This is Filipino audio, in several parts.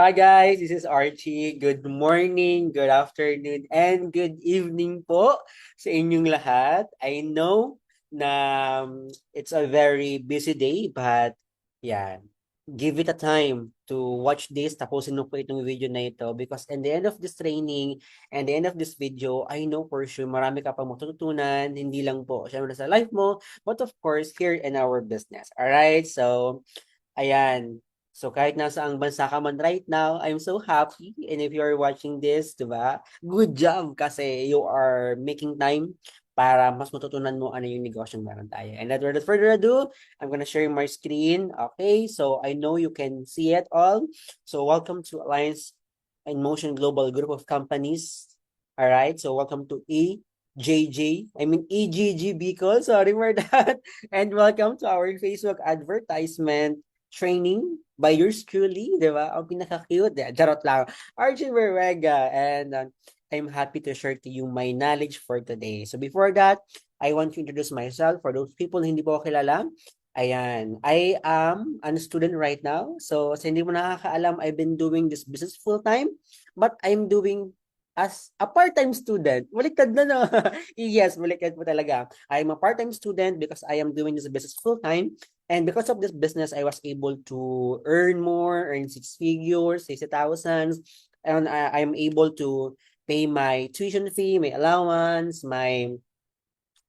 Hi guys, this is Archie. Good morning, good afternoon, and good evening po sa inyong lahat. I know na it's a very busy day, but yeah, give it a time to watch this. Tapusin mo po itong video na ito because in the end of this training and the end of this video, I know for sure marami ka pang matututunan, hindi lang po syempre sa life mo, but of course here in our business. Alright, so ayan. So kahit nasaang bansa ka man right now, I'm so happy. And if you're watching this, di ba? Good job kasi you are making time para mas matutunan mo ano yung negosyo meron tayo. And without further ado, I'm gonna share my screen. Okay, so I know you can see it all. So welcome to Alliance in Motion Global Group of Companies. All right, so welcome to EGG Bicol. Sorry for that. And welcome to our Facebook advertisement training by yours truly, di ba? Ang pinaka-cute. Charot lang. Arjun Berrega. And I'm happy to share to you my knowledge for today. So before that, I want to introduce myself for those people na hindi po ako kilala. Ayan. I am a student right now. So sa hindi mo nakakaalam, I've been doing this business full-time. But I'm doing as a part-time student. Baliktad na no. Yes, baliktad po talaga. I'm a part-time student because I am doing this business full-time. And because of this business, I was able to earn more, earn six figures, 60,000. And I'm able to pay my tuition fee, my allowance, my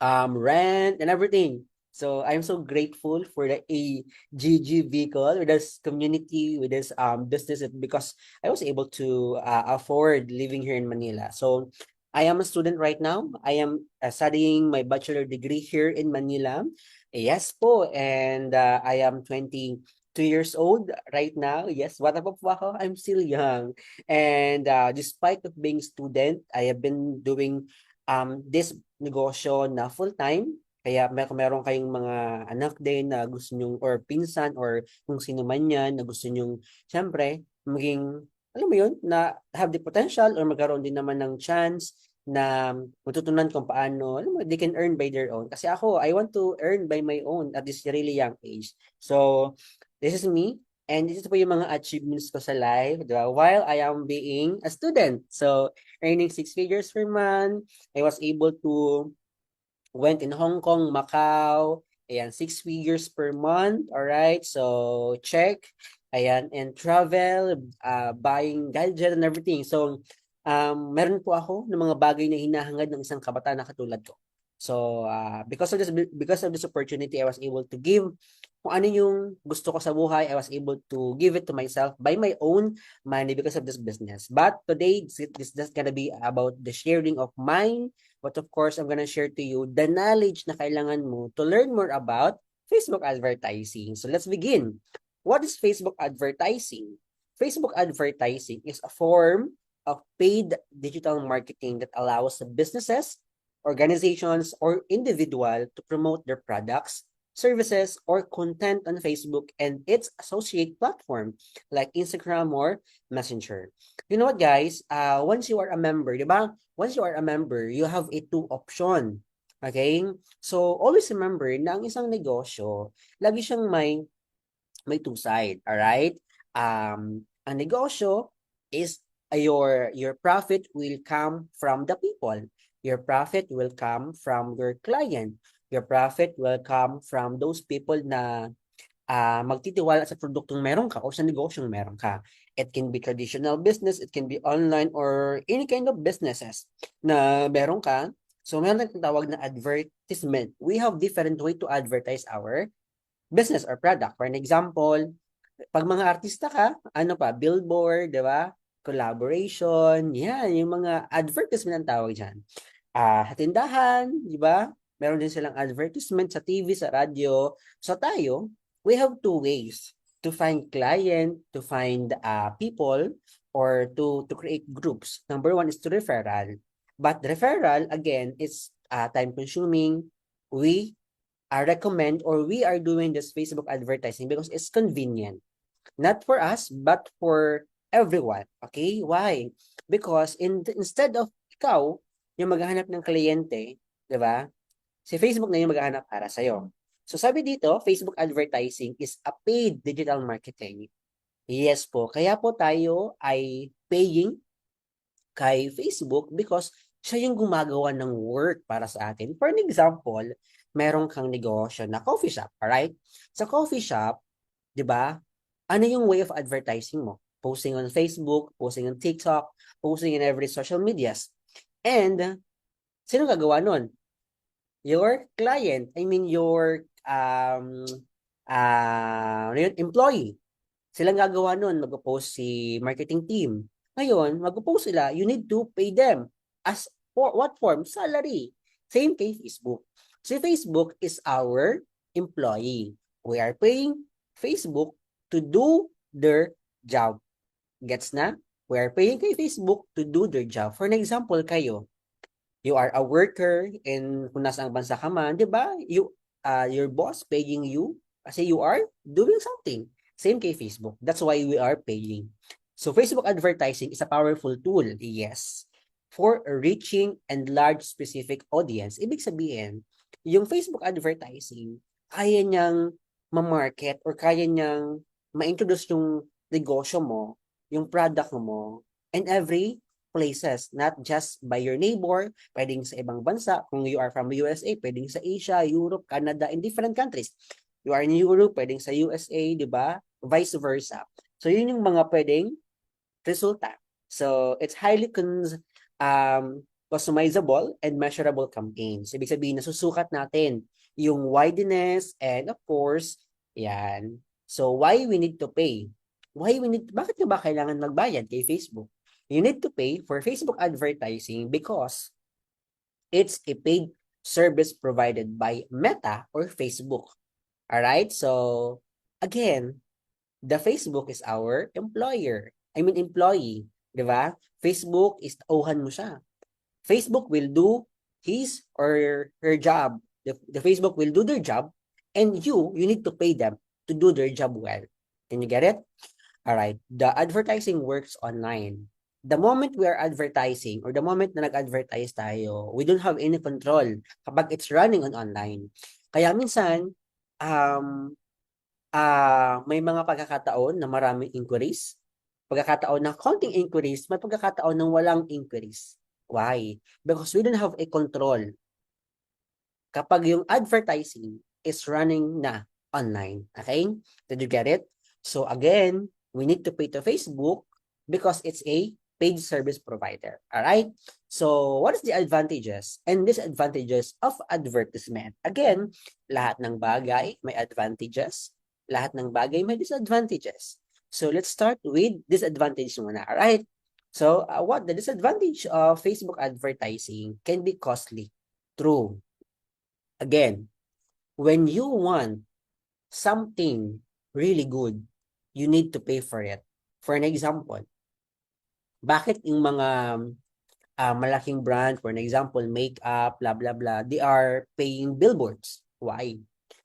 rent, and everything. So I'm so grateful for the AGG vehicle with this community, with this business because I was able to afford living here in Manila. So I am a student right now. I am studying my bachelor degree here in Manila. Yes po, and I am 22 years old right now. Yes, what pa po ako? I'm still young. And despite of being student, I have been doing this negosyo na full-time. Kaya meron kayong mga anak din na gusto nyong or pinsan or kung sino man yan na gusto nyong syempre maging alam mo yun na have the potential or magkaroon din naman ng chance na matutunan kung paano alam mo, they can earn by their own. Kasi ako, I want to earn by my own at this really young age. So, this is me. And this is po yung mga achievements ko sa life, di ba? While I am being a student. So, earning six figures per month, I was able to went in Hong Kong, Macau, ayan, six figures per month, all right? So, check. Ayan, and travel, buying gadget and everything. So, meron po ako ng mga bagay na hinahangad ng isang kabataan na katulad ko. So, because of this opportunity, I was able to give kung ano yung gusto ko sa buhay, I was able to give it to myself by my own money because of this business. But today, this is gonna be about the sharing of mine. But of course, I'm gonna share to you the knowledge na kailangan mo to learn more about Facebook advertising. So let's begin. What is Facebook advertising? Facebook advertising is a form of paid digital marketing that allows businesses, organizations, or individual to promote their products, services, or content on Facebook and its associate platform like Instagram or Messenger. You know what, guys? Once you are a member, di ba? Once you are a member, you have a two option. Okay? So, always remember na ang isang negosyo, lagi siyang may two side, all right? Ang negosyo is your profit will come from the people. Your profit will come from your client. Your profit will come from those people na magtitiwala sa produktong meron ka o sa negosyong meron ka. It can be traditional business, it can be online or any kind of businesses na meron ka. So meron tayong tawag na advertisement. We have different way to advertise our business or product. For an example, pag mga artista ka, ano pa, billboard, di ba? Collaboration, yan, yung mga advertisement ang tawag dyan. Sa tindahan, di ba? Meron din silang advertisement sa TV, sa radyo. So tayo, we have two ways to find client, to find people, or to create groups. Number one is to referral. But referral, again, is time consuming. We recommend or we are doing this Facebook advertising because it's convenient. Not for us, but for everyone. Okay? Why? Because instead of ikaw yung maghahanap ng kliyente, di ba? Si Facebook na yung maghahanap para sa'yo. So sabi dito, Facebook advertising is a paid digital marketing. Yes po. Kaya po tayo ay paying kay Facebook because siya yung gumagawa ng work para sa atin. For an example, meron kang negosyo na coffee shop, alright? Sa coffee shop, 'di ba? Ano yung way of advertising mo? Posting on Facebook, posting on TikTok, posting in every social medias. And sino gagawa nun? Your client, I mean your ano yun, employee. Silang gagawa nun, mag-post si marketing team. Ngayon, mag-post sila, you need to pay them. As for what form? Salary. Same kay Facebook. Si Facebook is our employee. We are paying Facebook to do their job. Gets na? We are paying kay Facebook to do their job. For an example, kayo, you are a worker in kung nasa bansa ka man, 'di ba? Your boss paying you kasi you are doing something. Same kay Facebook. That's why we are paying. So Facebook advertising is a powerful tool, yes, for reaching and large specific audience. Ibig sabihin, yung Facebook advertising, kaya niyang ma-market or kaya niyang ma-introduce yung negosyo mo, yung product mo, and every places, not just by your neighbor, pwedeng sa ibang bansa. Kung you are from USA, pwedeng sa Asia, Europe, Canada, in different countries. You are in Europe, pwedeng sa USA, di ba? Vice versa. So, yun yung mga pwedeng resulta. So, it's highly customizable and measurable campaigns. Ibig sabihin, nasusukat natin yung wideness and of course, yan. So, why we need to pay? Bakit nga ba kailangan magbayad kay Facebook? You need to pay for Facebook advertising because it's a paid service provided by Meta or Facebook. All right? So, again, the Facebook is our employer. I mean, employee. Di ba? Facebook is tauhan mo siya. Facebook will do his or her job. The Facebook will do their job and you need to pay them to do their job well. Can you get it? All right. The advertising works online. The moment we are advertising or the moment na nag-advertise tayo, we don't have any control kapag it's running on online. Kaya minsan, um, may mga pagkakataon na maraming inquiries, pagkakataon na konting inquiries, may pagkakataon ng walang inquiries. Why? Because we don't have a control kapag yung advertising is running na online. Okay? Did you get it? So again, we need to pay to Facebook because it's a paid service provider. All right? So what is the advantages and disadvantages of advertisement? Again, lahat ng bagay may advantages, lahat ng bagay may disadvantages. So let's start with disadvantage muna. All right? So what the disadvantage of Facebook advertising can be costly. True. Again, when you want something really good, you need to pay for it. For an example, bakit yung mga malaking brand, for an example, makeup, blah, blah, blah, they are paying billboards. Why?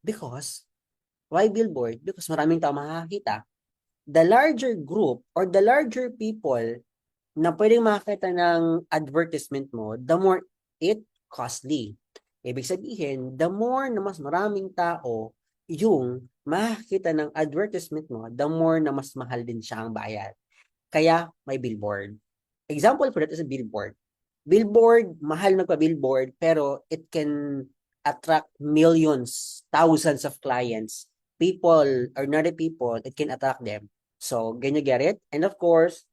Because, why billboard? Because maraming tao makakita. The larger group or the larger people na pwedeng makakita ng advertisement mo, the more it costly. Ibig sabihin, the more na mas maraming tao yung makakita ng advertisement mo, the more na mas mahal din siya ang bayad. Kaya may billboard. Example for that is a billboard. Billboard, mahal magpa-billboard, pero it can attract millions, thousands of clients. People, ordinary people, it can attract them. So, can you get it? And of course,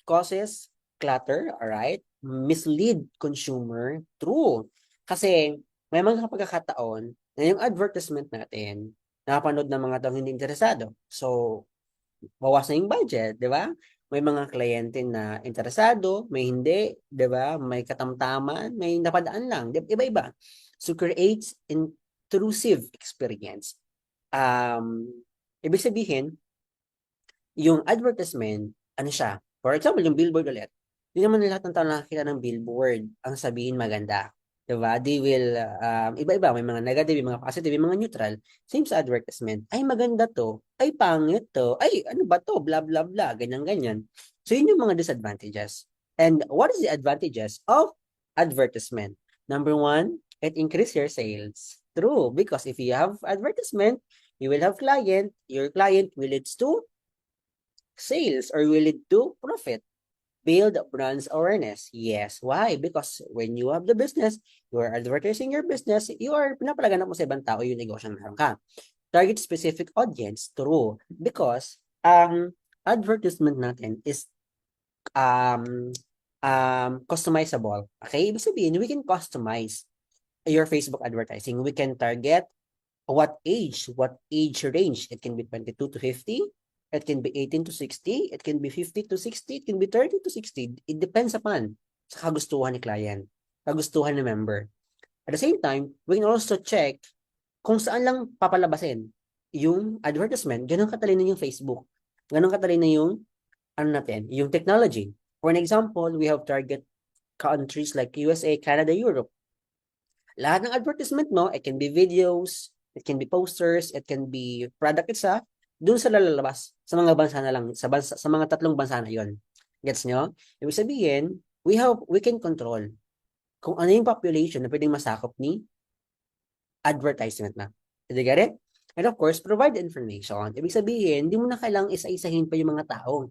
causes clutter, alright? Mislead consumer. True. Kasi, may mga pagkakataon na yung advertisement natin, napanood ng mga taong hindi interesado. So, bawas na yung budget, di ba? May mga kliyente na interesado, may hindi, di ba? May katamtaman, may napadaan lang, iba-iba. So, creates intrusive experience. Ibig sabihin, yung advertisement, ano siya? For example, yung billboard ulit. Hindi naman lahat ng tao nakakita ng billboard ang sabihin maganda. Diba? They will, iba-iba, may mga negative, may mga positive, may mga neutral. Same sa advertisement. Ay, maganda to. Ay, pangit to. Ay, ano ba to? Blah, blah, blah. Ganyan-ganyan. So, yun yung mga disadvantages. And what is the advantages of advertisement? Number one, it increases your sales. True. Because if you have advertisement, you will have client. Your client will leads to sales or will lead to profit? Build brand awareness. Yes. Why? Because when you have the business, you are advertising your business, you are pinapalaganap mo sa ibang tao yung negosyo na meron ka. Target specific audience. True. Because ang advertisement natin is um, customizable. Okay? Ibig sabihin, we can customize your Facebook advertising. We can target what age range. It can be 22 to 50. It can be 18 to 60. It can be 50 to 60. It can be 30 to 60. It depends upon sa kagustuhan ni client, kagustuhan ni member. At the same time, we can also check kung saan lang papalabasin yung advertisement. Ganun katalino yung Facebook. Ganun katalino yung ano natin, yung technology. For an example, we have target countries like USA, Canada, Europe. Lahat ng advertisement mo, it can be videos, it can be posters, it can be product itself, dun sa lalabas sa mga bansa na lang, sa mga tatlong bansa na yon. Gets nyo? Ibig sabihin, we can control kung ano yung population na pwedeng masakop ni advertisement na. Did you get it? And of course, provide information. Ibig sabihin, hindi mo na kailangang isa-isahin pa yung mga tao.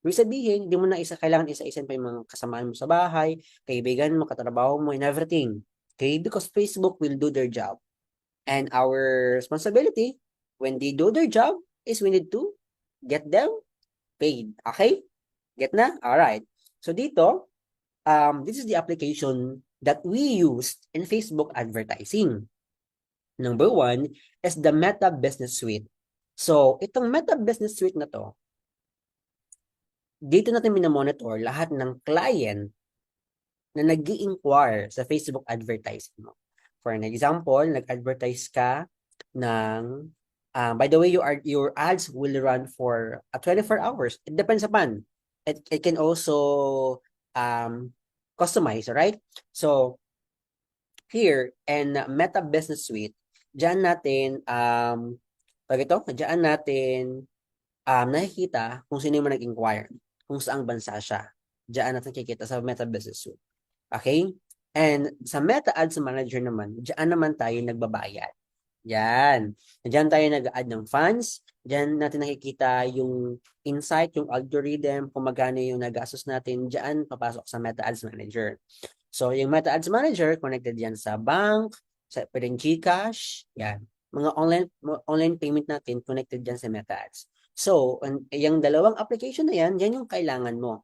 Ibig sabihin, hindi mo na kailangan isa-isahin pa yung mga kasamaan mo sa bahay, kaibigan mo, katrabaho mo, and everything. Okay? Because Facebook will do their job. And our responsibility, when they do their job, is we need to get them paid. Okay? Get na? Alright. So dito, this is the application that we used in Facebook advertising. Number one is the Meta Business Suite. So, itong Meta Business Suite na to, dito natin minamonitor lahat ng client na nag-i-inquire sa Facebook advertising mo. For an example, nag-advertise ka ng, by the way, your ads will run for 24 hours. It depends upon. It can also customize, right? So, here, in Meta Business Suite, diyan natin, diyan natin nakikita kung sino yung nag-inquire, kung saang bansa siya. Diyan natin kikita sa Meta Business Suite. Okay? And sa Meta Ads Manager naman, diyan naman tayo nagbabayad. Yan. Diyan tayo nag-add ng funds. Diyan natin nakikita yung insight, yung algorithm, kung magkano yung nagastos natin. Diyan papasok sa Meta Ads Manager. So, yung Meta Ads Manager, connected yan sa bank, sa pwedeng GCash, yan. Mga online payment natin, connected yan sa Meta Ads. So, yung dalawang application na yan, yan yung kailangan mo.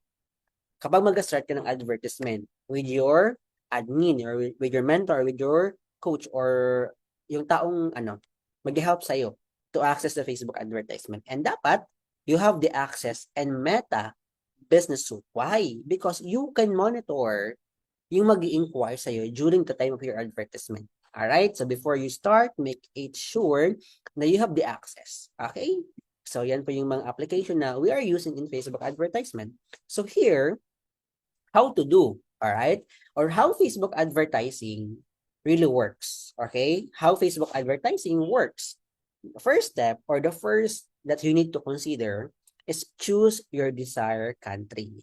Kapag mag-start ka ng advertisement with your admin or with your mentor, with your coach or yung taong mag-help sa'yo to access the Facebook advertisement. And dapat, you have the access and Meta Business Suite. Why? Because you can monitor yung mag-i-inquire sa'yo during the time of your advertisement. Alright? So before you start, make it sure na you have the access. Okay? So yan po yung mga application na we are using in Facebook advertisement. So here, how to do, alright? Or how Facebook advertising really works. Okay? How Facebook advertising works. The first step or the first that you need to consider is choose your desired country.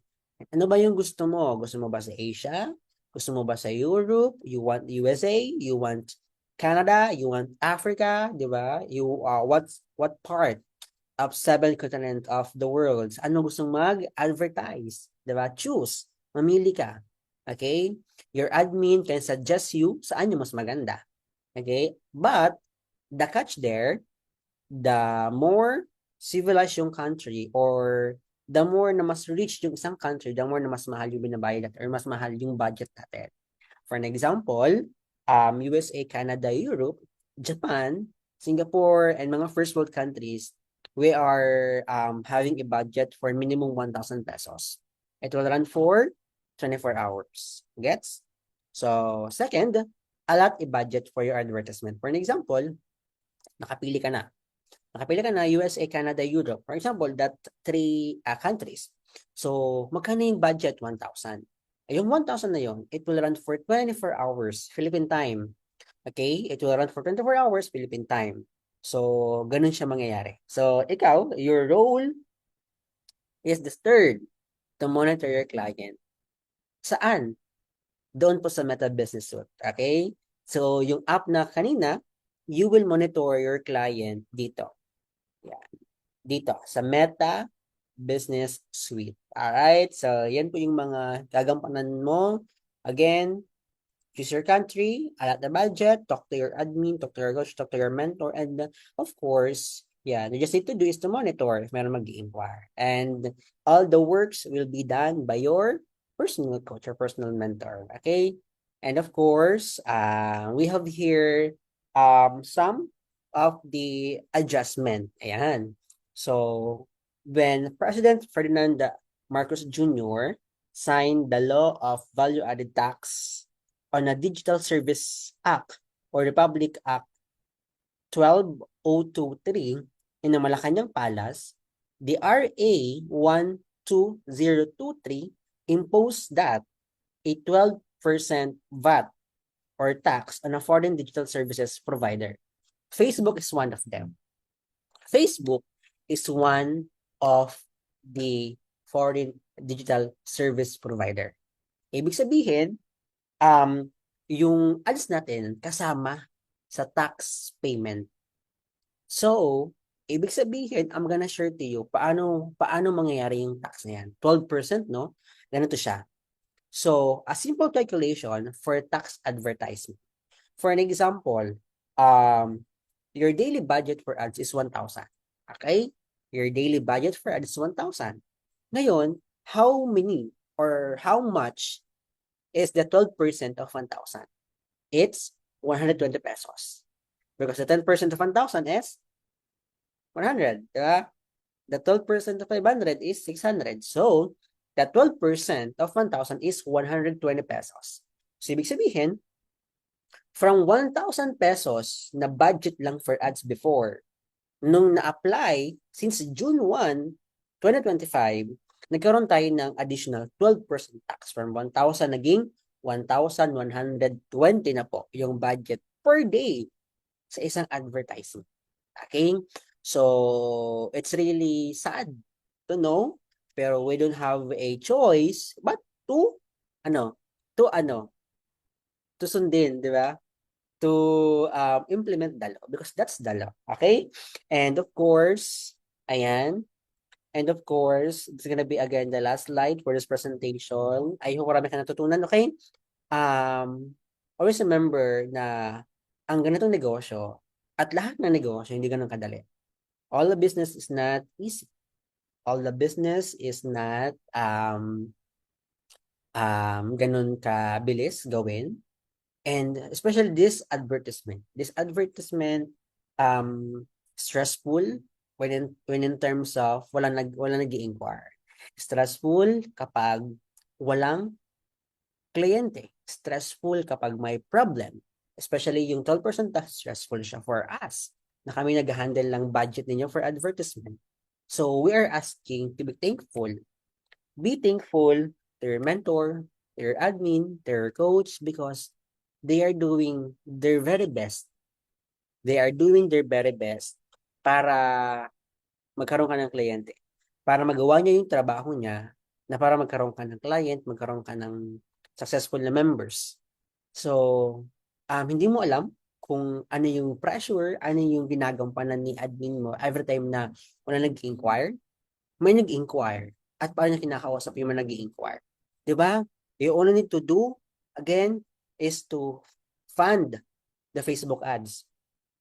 Ano ba yung gusto mo? Gusto mo ba sa Asia? Gusto mo ba sa Europe? You want USA? You want Canada? You want Africa? Di ba? What part of 7 continent of the world? Ano gustong mag-advertise? Di ba? Choose. Mamili ka. Okay? Your admin can suggest you saan yung mas maganda. Okay? But, the catch there, the more civilized yung country or the more na mas rich yung isang country, the more na mas mahal yung binabayad natin or mas mahal yung budget natin. For an example, USA, Canada, Europe, Japan, Singapore, and mga first world countries, we are having a budget for minimum 1,000 pesos. It will run for 24 hours. Gets? So, second, allot a budget for your advertisement. For an example, nakapili ka na. Nakapili ka na USA, Canada, Europe. For example, that three countries. So, magkano yung budget? 1,000. Yung 1,000 na yun, it will run for 24 hours Philippine time. Okay? It will run for 24 hours Philippine time. So, ganun siya mangyayari. So, ikaw, your role is the third to monitor your client. Saan? Doon po sa Meta Business Suite. Okay? So, yung app na kanina, you will monitor your client dito. Yan. Dito, sa Meta Business Suite. Alright? So, yan po yung mga gagampanan mo. Again, choose your country, allot the budget, talk to your admin, talk to your coach, talk to your mentor, and of course, yeah, you just need to do is to monitor if meron mag-i-inquire. And all the works will be done by your personal coach or personal mentor. Okay? And of course, we have here some of the adjustment. Ayan. So, when President Ferdinand Marcos Jr. signed the Law of Value-Added Tax on a Digital Service Act or Republic Act 12023 in the Malacanang Palace, the RA 12023 imposed that a 12% VAT or tax on a foreign digital services provider. Facebook is one of them. Facebook is one of the foreign digital service provider. Ibig sabihin, yung ads natin kasama sa tax payment. So, ibig sabihin, I'm gonna share to you paano mangyayari yung tax na yan. 12%, no? Ganito siya. So, a simple calculation for tax advertisement. For an example, your daily budget for ads is 1,000. Okay? Your daily budget for ads is 1,000. Ngayon, how many or how much is the 12% of 1,000? It's 120 pesos. Because the 10% of 1,000 is 100, di ba? The 12% of 500 is 600. So, the 12% of 1,000 is 120 pesos. So, ibig sabihin, from 1,000 pesos na budget lang for ads before, nung na-apply, since June 1, 2025, nagkaroon tayo ng additional 12% tax from 1,000 naging 1,120 na po yung budget per day sa isang advertising. Okay? So, it's really sad to know, pero we don't have a choice but to, ano, to ano, to sundin, di ba? To implement the law because that's the law. Okay? And of course, ayan, and of course, it's gonna be again the last slide for this presentation. I hope marami ka natutunan, okay? Always remember na ang ganitong negosyo at lahat ng negosyo hindi ganun kadali. All the business is not easy. All the business is not ganun kabilis gawin. And especially this advertisement. This advertisement stressful when in terms of walang nag-i-inquire. Stressful kapag walang kliyente. Stressful kapag may problem. Especially yung 12% tax, stressful siya for us na kami nag-handle ng budget ninyo for advertisement. So we are asking to be thankful. Be thankful to your mentor, to your admin, to your coach because they are doing their very best. They are doing their very best para magkaroon ka ng kliyente. Para magawa niya yung trabaho niya na para magkaroon ka ng client, magkaroon ka ng successful na members. So, hindi mo alam kung ano yung pressure, ano yung ginagampanan ni admin mo every time na wala nag-inquire, may nag-inquire at paano niya kinakausap yung mga nag-inquire. Diba? You only need to do, again, is to fund the Facebook ads.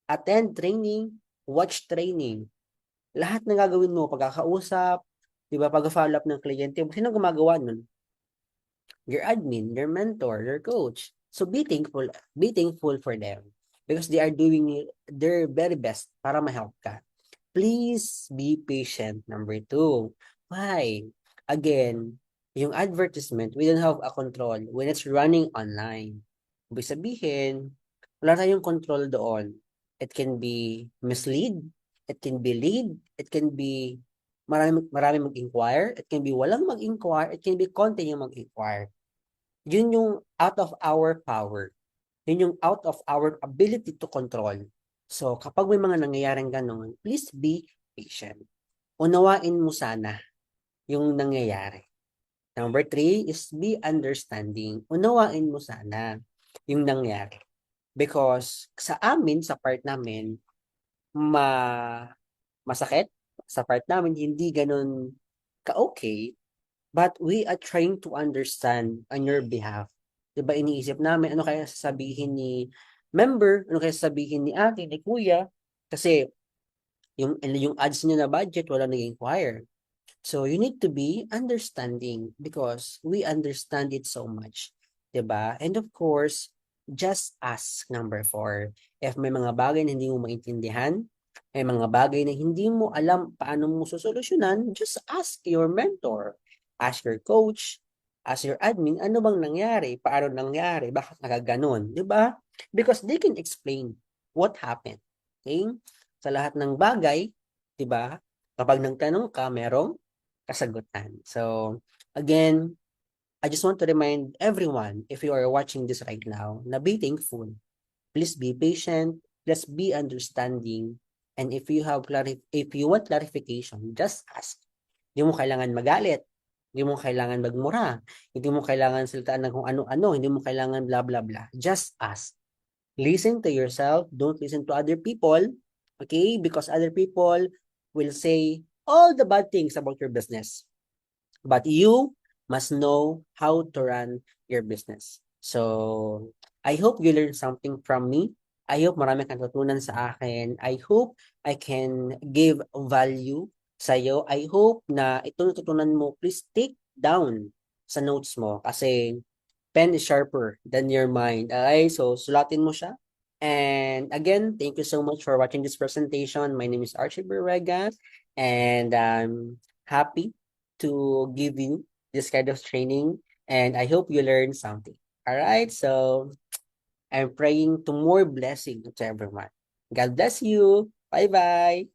Attend training, watch training. Lahat ng gagawin mo, pagkakausap, diba, pag-follow up ng kliyente, sino gumagawa nun? Your admin, your mentor, your coach. So be thankful for them because they are doing their very best para ma-help ka. Please be patient. Number 2. Why? Again, yung advertisement, we don't have a control when it's running online. Ibig sabihin, wala tayong control doon. It can be mislead, it can be lead, it can be marami mag-inquire, it can be walang mag-inquire, it can be konti yung mag-inquire. Yun yung out of our power. Yun yung out of our ability to control. So, kapag may mga nangyayaring ganun, please be patient. Unawain mo sana yung nangyayari. Number 3 is be understanding. Unawain mo sana yung nangyari. Because sa amin, sa part namin, masakit. Sa part namin, hindi ganun ka-okay, but we are trying to understand on your behalf. 'Di ba iniisip namin, ano kaya sasabihin ni member, ano kaya sasabihin ni ate, ni kuya, kasi yung ads niya na budget walang nag-inquire. So you need to be understanding because we understand it so much, 'di ba? And of course, just ask number 4. If may mga bagay na hindi mo maintindihan, may mga bagay na hindi mo alam paano mo susolusyunan, just ask your mentor, ask your coach, ask your admin, ano bang nangyari? Paano nangyari? Bakit nagaganon? 'Di ba? Because they can explain what happened. Okay? Sa lahat ng bagay, 'di ba? Kapag nagtanong ka, merong kasagutan. So, again, I just want to remind everyone, if you are watching this right now, na be thankful. Please be patient. Let's be understanding. And if you want clarification, just ask. Hindi mo kailangan magalit. Hindi mo kailangan magmura. Hindi mo kailangan salitaan ng kung ano-ano. Hindi mo kailangan blah, blah, blah. Just ask. Listen to yourself. Don't listen to other people. Okay? Because other people will say all the bad things about your business. But you must know how to run your business. So, I hope you learned something from me. I hope marami kang natutunan sa akin. I hope I can give value sa'yo. I hope na ito natutunan mo, please take down sa notes mo kasi pen is sharper than your mind. Okay, so sulatin mo siya. And again, thank you so much for watching this presentation. My name is Archie Berrega, and I'm happy to give you this kind of training. And I hope you learn something. All right, so I'm praying to more blessing to everyone. God bless you. Bye bye.